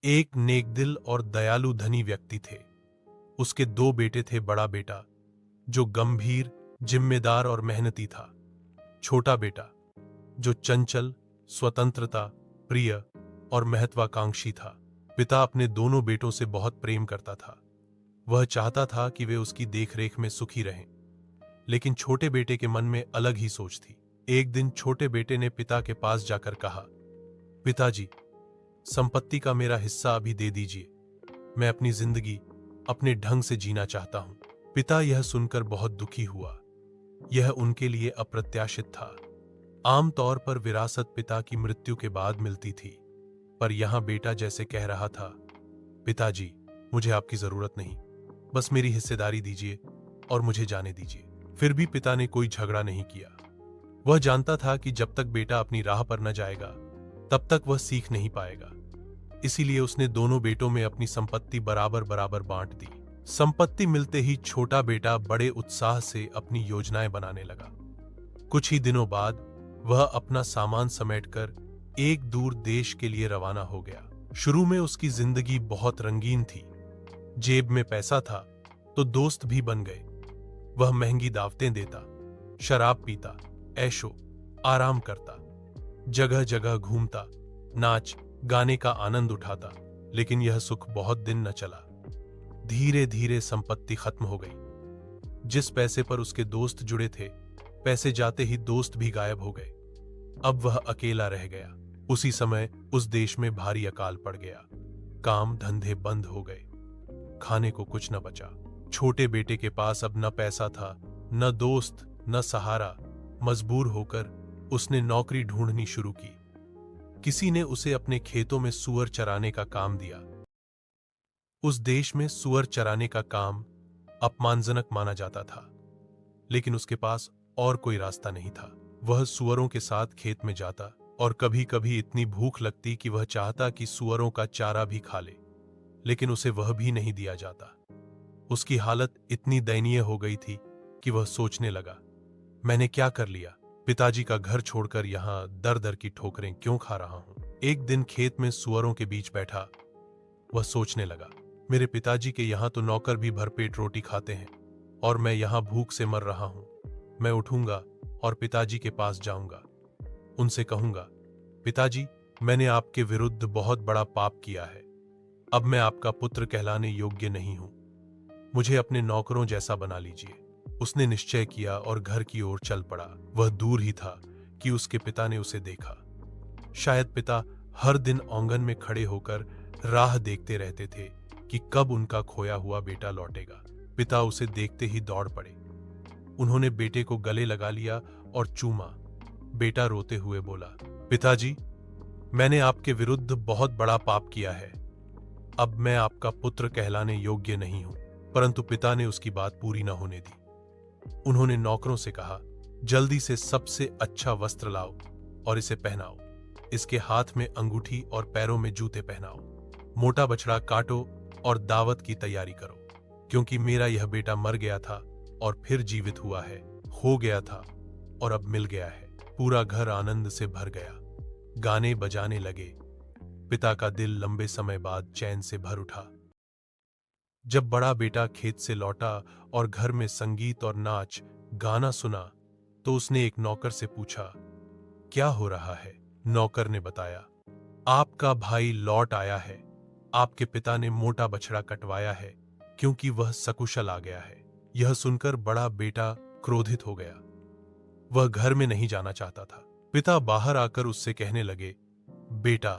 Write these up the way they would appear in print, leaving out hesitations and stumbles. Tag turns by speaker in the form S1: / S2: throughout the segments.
S1: एक नेकदिल और दयालु धनी व्यक्ति थे। उसके दो बेटे थे। बड़ा बेटा जो गंभीर, जिम्मेदार और मेहनती था। छोटा बेटा जो चंचल, स्वतंत्रता प्रिय और महत्वाकांक्षी था। पिता अपने दोनों बेटों से बहुत प्रेम करता था। वह चाहता था कि वे उसकी देखरेख में सुखी रहें, लेकिन छोटे बेटे के मन में अलग ही सोच थी। एक दिन छोटे बेटे ने पिता के पास जाकर कहा, पिताजी, संपत्ति का मेरा हिस्सा अभी दे दीजिए। मैं अपनी जिंदगी अपने ढंग से जीना चाहता हूं। पिता यह सुनकर बहुत दुखी हुआ। यह उनके लिए अप्रत्याशित था। आमतौर पर विरासत पिता की मृत्यु के बाद मिलती थी, पर यहां बेटा जैसे कह रहा था, पिताजी, मुझे आपकी जरूरत नहीं, बस मेरी हिस्सेदारी दीजिए और मुझे जाने दीजिए। फिर भी पिता ने कोई झगड़ा नहीं किया। वह जानता था कि जब तक बेटा अपनी राह पर न जाएगा, तब तक वह सीख नहीं पाएगा। इसीलिए उसने दोनों बेटों में अपनी संपत्ति बराबर बराबर बांट दी। संपत्ति मिलते ही छोटा बेटा बड़े उत्साह से अपनी योजनाएं बनाने लगा। कुछ ही दिनों बाद वह अपना सामान समेटकर एक दूर देश के लिए रवाना हो गया। शुरू में उसकी जिंदगी बहुत रंगीन थी। जेब में पैसा था तो दोस्त भी बन गए। वह महंगी दावतें देता, शराब पीता, ऐशो आराम करता, जगह जगह घूमता, नाच गाने का आनंद उठाता। लेकिन यह सुख बहुत दिन न चला। धीरे धीरे संपत्ति खत्म हो गई। जिस पैसे पर उसके दोस्त जुड़े थे, पैसे जाते ही दोस्त भी गायब हो गए। अब वह अकेला रह गया। उसी समय उस देश में भारी अकाल पड़ गया। काम धंधे बंद हो गए। खाने को कुछ न बचा। छोटे बेटे के पास अब न पैसा था, न दोस्त, न सहारा। मजबूर होकर उसने नौकरी ढूंढनी शुरू की। किसी ने उसे अपने खेतों में सूअर चराने का काम दिया। उस देश में सूअर चराने का काम अपमानजनक माना जाता था, लेकिन उसके पास और कोई रास्ता नहीं था। वह सूअरों के साथ खेत में जाता और कभी कभी इतनी भूख लगती कि वह चाहता कि सूअरों का चारा भी खा ले, लेकिन उसे वह भी नहीं दिया जाता। उसकी हालत इतनी दयनीय हो गई थी कि वह सोचने लगा, मैंने क्या कर लिया? पिताजी का घर छोड़कर यहां दर दर की ठोकरें क्यों खा रहा हूं? एक दिन खेत में सूअरों के बीच बैठा वह सोचने लगा, मेरे पिताजी के यहां तो नौकर भी भरपेट रोटी खाते हैं और मैं यहां भूख से मर रहा हूं। मैं उठूंगा और पिताजी के पास जाऊंगा। उनसे कहूंगा, पिताजी, मैंने आपके विरुद्ध बहुत बड़ा पाप किया है। अब मैं आपका पुत्र कहलाने योग्य नहीं हूं। मुझे अपने नौकरों जैसा बना लीजिए। उसने निश्चय किया और घर की ओर चल पड़ा। वह दूर ही था कि उसके पिता ने उसे देखा। शायद पिता हर दिन आंगन में खड़े होकर राह देखते रहते थे कि कब उनका खोया हुआ बेटा लौटेगा। पिता उसे देखते ही दौड़ पड़े। उन्होंने बेटे को गले लगा लिया और चूमा। बेटा रोते हुए बोला, पिताजी, मैंने आपके विरुद्ध बहुत बड़ा पाप किया है। अब मैं आपका पुत्र कहलाने योग्य नहीं हूं। परंतु पिता ने उसकी बात पूरी न होने दी। उन्होंने नौकरों से कहा, जल्दी से सबसे अच्छा वस्त्र लाओ और इसे पहनाओ। इसके हाथ में अंगूठी और पैरों में जूते पहनाओ। मोटा बछड़ा काटो और दावत की तैयारी करो, क्योंकि मेरा यह बेटा मर गया था और फिर जीवित हुआ है, हो गया था और अब मिल गया है। पूरा घर आनंद से भर गया। गाने बजाने लगे। पिता का दिल लंबे समय बाद चैन से भर उठा। जब बड़ा बेटा खेत से लौटा और घर में संगीत और नाच गाना सुना, तो उसने एक नौकर से पूछा, क्या हो रहा है? नौकर ने बताया, आपका भाई लौट आया है। आपके पिता ने मोटा बछड़ा कटवाया है, क्योंकि वह सकुशल आ गया है। यह सुनकर बड़ा बेटा क्रोधित हो गया। वह घर में नहीं जाना चाहता था। पिता बाहर आकर उससे कहने लगे, बेटा,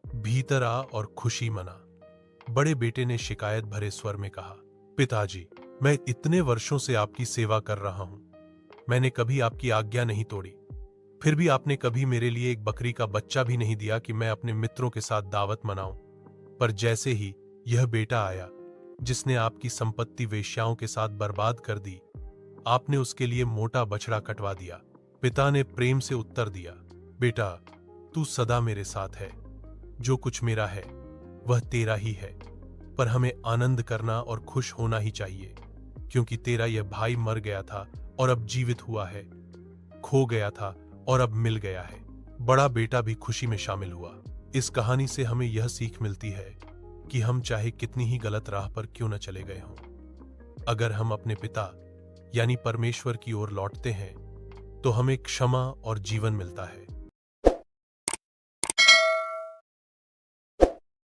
S1: भीतर आ और खुशी मना। बड़े बेटे ने शिकायत भरे स्वर में कहा, पिताजी, मैं इतने वर्षों से आपकी सेवा कर रहा हूं। मैंने कभी आपकी आज्ञा नहीं तोड़ी। फिर भी आपने कभी मेरे लिए एक बकरी का बच्चा भी नहीं दिया कि मैं अपने मित्रों के साथ दावत मनाऊं। पर जैसे ही यह बेटा आया, जिसने आपकी संपत्ति वेश्याओं के साथ बर्बाद कर दी, आपने उसके लिए मोटा बछड़ा कटवा दिया। पिता ने प्रेम से उत्तर दिया, बेटा, तू सदा मेरे साथ है। जो कुछ मेरा है वह तेरा ही है, पर हमें आनंद करना और खुश होना ही चाहिए, क्योंकि तेरा यह भाई मर गया था और अब जीवित हुआ है, खो गया था और अब मिल गया है। बड़ा बेटा भी खुशी में शामिल हुआ। इस कहानी से हमें यह सीख मिलती है कि हम चाहे कितनी ही गलत राह पर क्यों न चले गए हों, अगर हम अपने पिता यानी परमेश्वर की ओर लौटते हैं तो हमें क्षमा और जीवन मिलता है।